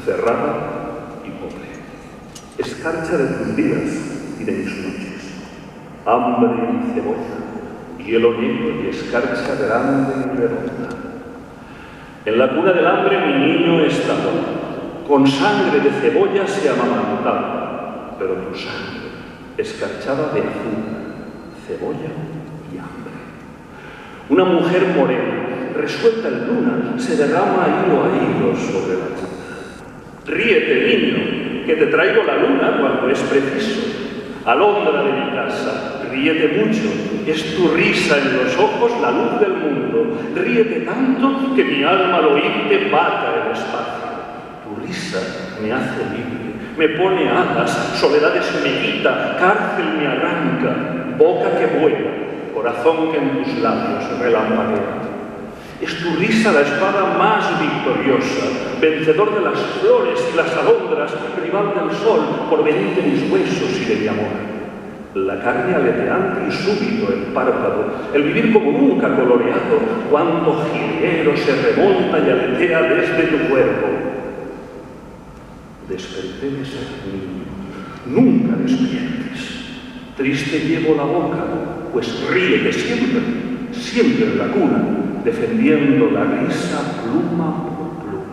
cerrada y pobre, escarcha de tus días y de mis noches, hambre y cebolla, hielo negro y escarcha grande y redonda. En la cuna del hambre mi niño estaba, con sangre de cebolla se amamantaba, pero tu sangre escarchada de azúcar, cebolla y hambre. Una mujer morena, resuelta en luna, se derrama hilo a hilo sobre la cuna. Ríete, niño, que te traigo la luna cuando es preciso. Alondra de mi casa, ríete mucho, es tu risa en los ojos la luz del mundo. Ríete tanto que mi alma al oírte bata el espacio. Tu risa me hace libre, me pone alas, soledades me quita, cárcel me arranca, boca que vuela, corazón que en tus labios relampaguea. Es tu risa la espada más victoriosa, vencedor de las flores y las alondras, rival del sol, porvenir de mis huesos y de mi amor. La carne aleteante y súbito el párpado, el vivir como nunca coloreado, cuánto jilguero se remonta y aletea desde tu cuerpo. Desperté de ser niño, nunca despiertes. Triste llevo la boca, pues ríete siempre, siempre en la cuna, defendiendo la risa pluma por pluma.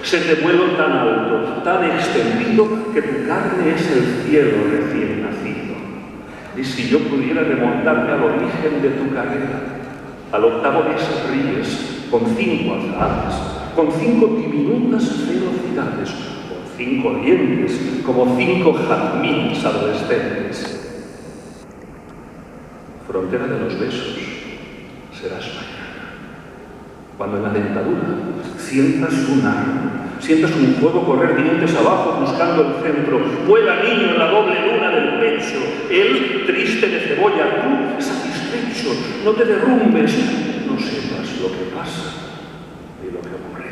Se te vuelo tan alto, tan extendido, que tu carne es el cielo recién nacido. Y si yo pudiera remontarme al origen de tu carrera, al octavo mes ríes, con 5 azahares, con 5 diminutas velocidades, con 5 dientes, como 5 jazmines adolescentes. Frontera de los besos, serás mañana. Cuando en la dentadura sientas un arma, sientas un fuego correr dientes abajo buscando el centro, vuela niño en la doble luna del pecho, él triste de cebolla, tú satisfecho, no te derrumbes, no sepas lo que pasa ni lo que ocurre.